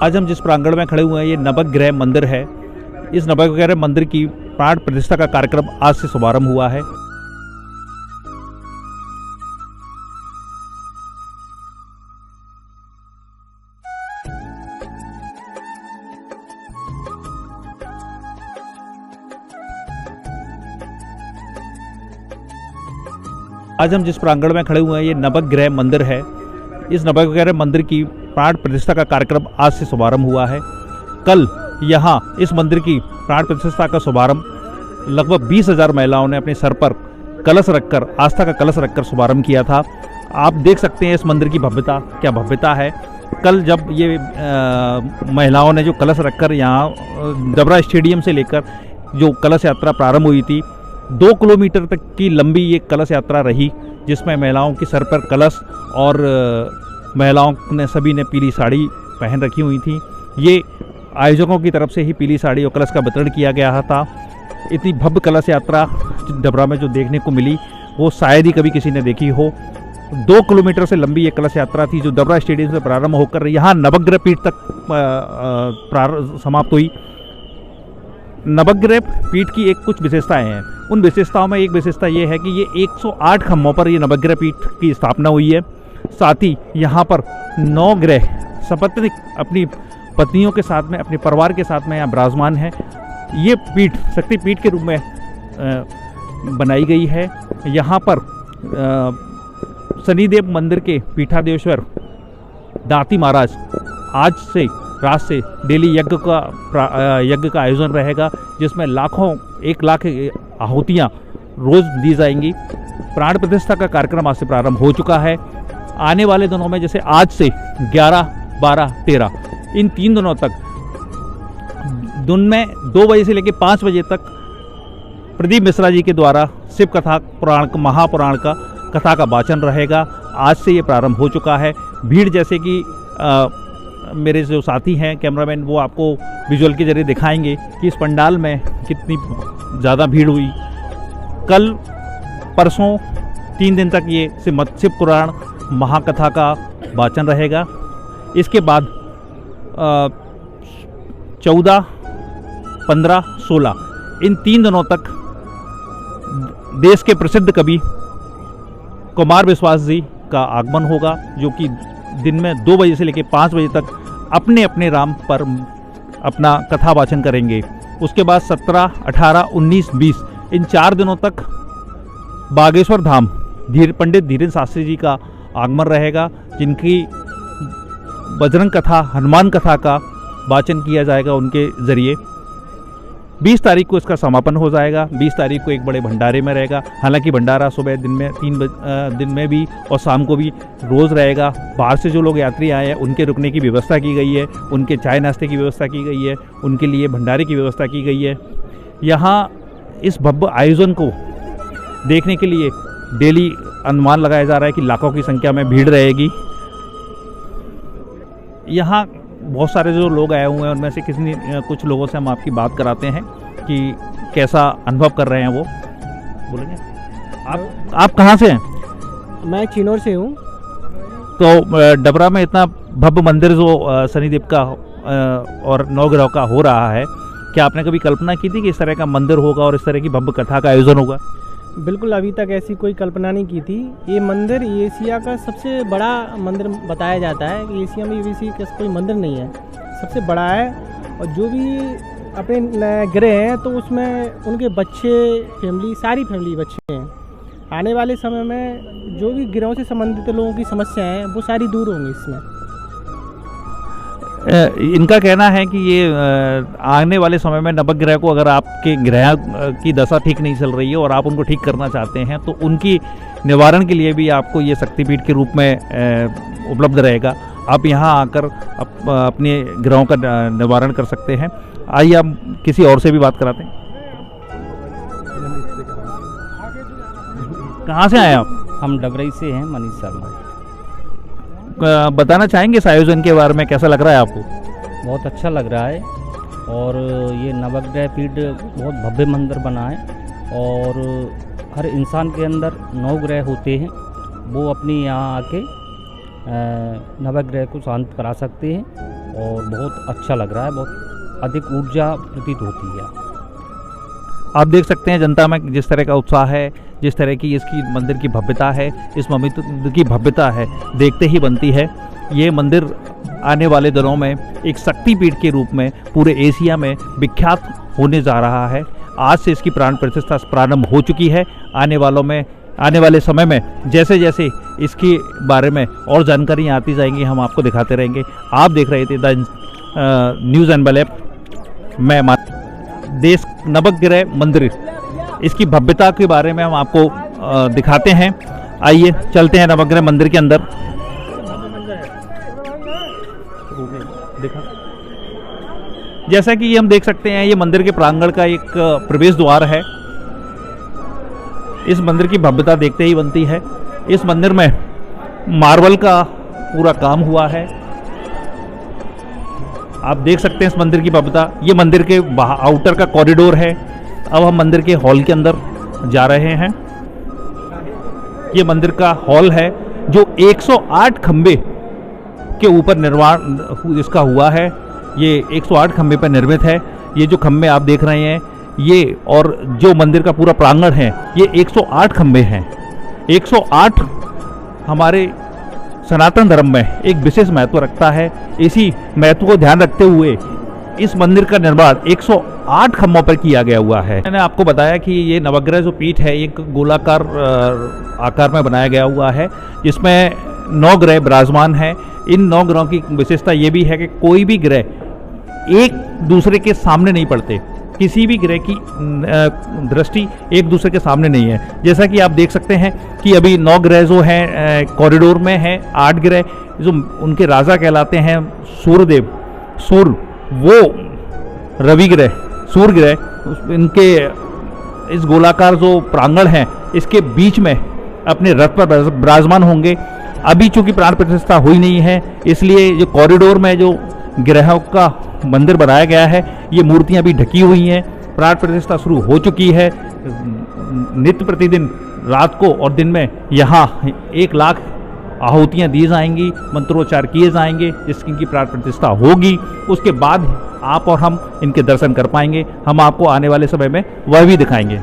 आज हम जिस प्रांगण में खड़े हुए हैं ये नवग्रह मंदिर है। इस नवग्रह मंदिर की प्राण प्रतिष्ठा का कार्यक्रम आज से शुभारंभ हुआ है। आज हम जिस प्रांगण में खड़े हुए हैं ये नवग्रह मंदिर है। इस नवग्रह मंदिर की प्राण प्रतिष्ठा का कार्यक्रम आज से शुभारंभ हुआ है। कल यहाँ इस मंदिर की प्राण प्रतिष्ठा का शुभारंभ लगभग 20,000 महिलाओं ने अपने सर पर कलश रखकर, आस्था का कलश रखकर शुभारंभ किया था। आप देख सकते हैं इस मंदिर की भव्यता, क्या भव्यता है। कल जब ये महिलाओं ने जो कलश रखकर यहाँ डबरा स्टेडियम से लेकर जो कलश यात्रा प्रारंभ हुई थी, 2 किलोमीटर तक की लंबी ये कलश यात्रा रही, जिसमें महिलाओं के सर पर कलश और महिलाओं ने सभी ने पीली साड़ी पहन रखी हुई थी। ये आयोजकों की तरफ से ही पीली साड़ी और कलश का वितरण किया गया था। इतनी भव्य कलश यात्रा डबरा में जो देखने को मिली वो शायद ही कभी किसी ने देखी हो। 2 किलोमीटर से लंबी ये कलश यात्रा थी जो डबरा स्टेडियम से प्रारंभ होकर यहाँ नवग्रह पीठ तक समाप्त हुई। नवग्रह पीठ की कुछ विशेषताएं हैं। उन विशेषताओं में एक विशेषता ये है कि ये 108 खम्भों पर ये नवग्रह पीठ की स्थापना हुई है। साथ ही यहाँ पर 9 ग्रह सपत्नीक अपनी पत्नियों के साथ में, अपने परिवार के साथ में यहाँ विराजमान है। ये पीठ शक्ति पीठ के रूप में बनाई गई है। यहाँ पर शनिदेव मंदिर के पीठाधीश्वर दाती महाराज आज से रात से डेली यज्ञ का आयोजन रहेगा, जिसमें 1 लाख आहुतियाँ रोज दी जाएंगी। प्राण प्रतिष्ठा का कार्यक्रम आज से प्रारंभ हो चुका है। आने वाले दिनों में जैसे आज से 11, 12, 13 इन 3 दिनों तक दिन में 2 बजे से लेकर 5 बजे तक प्रदीप मिश्रा जी के द्वारा शिव कथा पुराण महापुराण का कथा का वाचन रहेगा। आज से ये प्रारंभ हो चुका है। भीड़ जैसे कि मेरे जो साथी हैं कैमरामैन वो आपको विजुअल के जरिए दिखाएंगे कि इस पंडाल में कितनी ज़्यादा भीड़ हुई। कल परसों 3 दिन तक ये शिव पुराण महाकथा का वाचन रहेगा। इसके बाद 14, 15, 16 इन 3 दिनों तक देश के प्रसिद्ध कवि कुमार विश्वास जी का आगमन होगा, जो कि दिन में 2 बजे से लेकर 5 बजे तक अपने अपने राम पर अपना कथा वाचन करेंगे। उसके बाद 17, 18, 19, 20 इन 4 दिनों तक बागेश्वर धाम पंडित धीरेन्द्र शास्त्री जी का आगमन रहेगा, जिनकी बजरंग कथा, हनुमान कथा का वाचन किया जाएगा उनके ज़रिए। 20 तारीख को इसका समापन हो जाएगा। 20 तारीख को एक बड़े भंडारे में रहेगा। हालांकि भंडारा सुबह दिन में भी और शाम को भी रोज़ रहेगा। बाहर से जो लोग यात्री आए हैं उनके रुकने की व्यवस्था की गई है, उनके चाय नाश्ते की व्यवस्था की गई है, उनके लिए भंडारे की व्यवस्था की गई है। यहाँ इस भव्य आयोजन को देखने के लिए डेली अनुमान लगाया जा रहा है कि लाखों की संख्या में भीड़ रहेगी। यहाँ बहुत सारे जो लोग आए हुए हैं उनमें से कुछ लोगों से हम आपकी बात कराते हैं कि कैसा अनुभव कर रहे हैं वो। बोलेंगे आप कहाँ से हैं? मैं चिनौर से हूँ। तो डबरा में इतना भव्य मंदिर जो शनिदेव का और नवग्रह का हो रहा है, क्या आपने कभी कल्पना की थी कि इस तरह का मंदिर होगा और इस तरह की भव्य कथा का आयोजन होगा? बिल्कुल, अभी तक ऐसी कोई कल्पना नहीं की थी। ये मंदिर एशिया का सबसे बड़ा मंदिर बताया जाता है कि एशिया में इसी का कोई मंदिर नहीं है, सबसे बड़ा है। और जो भी अपने ग्रह हैं तो उसमें उनके बच्चे, फैमिली, सारी फैमिली बच्चे हैं। आने वाले समय में जो भी ग्रहों से संबंधित लोगों की समस्याएं हैं वो सारी दूर होंगी इसमें। इनका कहना है कि ये आने वाले समय में नवग्रह को, अगर आपके ग्रह की दशा ठीक नहीं चल रही है और आप उनको ठीक करना चाहते हैं तो उनकी निवारण के लिए भी आपको ये शक्तिपीठ के रूप में उपलब्ध रहेगा। आप यहाँ आकर अपने ग्रहों का निवारण कर सकते हैं। आइए हम किसी और से भी बात कराते हैं। कहाँ से आए आप? हम डबरई से हैं, मनीष शर्मा। बताना चाहेंगे इस आयोजन के बारे में, कैसा लग रहा है आपको? बहुत अच्छा लग रहा है। और ये नवग्रह पीठ बहुत भव्य मंदिर बना है और हर इंसान के अंदर 9 ग्रह होते हैं, वो अपनी यहाँ आके नवग्रह को शांत करा सकते हैं और बहुत अच्छा लग रहा है, बहुत अधिक ऊर्जा प्रतीत होती है। आप देख सकते हैं जनता में जिस तरह का उत्साह है, जिस तरह की इसकी मंदिर की भव्यता है, इस मंदिर की भव्यता है देखते ही बनती है। ये मंदिर आने वाले दिनों में एक शक्तिपीठ के रूप में पूरे एशिया में विख्यात होने जा रहा है। आज से इसकी प्राण प्रतिष्ठा प्रारंभ हो चुकी है। आने वाले समय में जैसे जैसे इसके बारे में और जानकारियाँ आती जाएंगी हम आपको दिखाते रहेंगे। आप देख रहे थे द न्यूज़ एनवेलप। मैं देश नवग्रह मंदिर, इसकी भव्यता के बारे में हम आपको दिखाते हैं। आइए चलते हैं नवग्रह मंदिर के अंदर। देखा जैसा कि ये हम देख सकते हैं, ये मंदिर के प्रांगण का एक प्रवेश द्वार है। इस मंदिर की भव्यता देखते ही बनती है। इस मंदिर में मार्बल का पूरा काम हुआ है। आप देख सकते हैं इस मंदिर की भव्यता। ये मंदिर के आउटर का कॉरिडोर है। अब हम मंदिर के हॉल के अंदर जा रहे हैं। ये मंदिर का हॉल है जो 108 खंबे के ऊपर निर्माण इसका हुआ है। ये 108 खंबे पर निर्मित है। ये जो खंबे आप देख रहे हैं ये, और जो मंदिर का पूरा प्रांगण है, ये 108 खंबे हैं। 108 हमारे सनातन धर्म में एक विशेष महत्व रखता है। इसी महत्व को ध्यान रखते हुए इस मंदिर का निर्माण 108 खंभों पर किया गया हुआ है। मैंने आपको बताया कि ये नवग्रह जो पीठ है एक गोलाकार आकार में बनाया गया हुआ है, जिसमें 9 ग्रह विराजमान हैं। इन 9 ग्रहों की विशेषता ये भी है कि कोई भी ग्रह एक दूसरे के सामने नहीं पड़ते। किसी भी ग्रह की दृष्टि एक दूसरे के सामने नहीं है। जैसा कि आप देख सकते हैं कि अभी 9 ग्रह जो हैं कॉरिडोर में हैं। 8 ग्रह जो उनके राजा कहलाते हैं सूर्यदेव, सूर्य, वो रवि ग्रह, सूर्य ग्रह, इनके इस गोलाकार जो प्रांगण है इसके बीच में अपने रथ पर विराजमान होंगे। अभी चूंकि प्राण प्रतिष्ठा हुई नहीं है, इसलिए जो कॉरिडोर में जो ग्रहों का मंदिर बनाया गया है, ये मूर्तियां भी ढकी हुई हैं। प्राण प्रतिष्ठा शुरू हो चुकी है। नित्य प्रतिदिन रात को और दिन में यहाँ 1 लाख आहुतियाँ दी जाएंगी, मंत्रोच्चार किए जाएंगे, जिसकी प्राण प्रतिष्ठा होगी। उसके बाद आप और हम इनके दर्शन कर पाएंगे। हम आपको आने वाले समय में वह भी दिखाएंगे।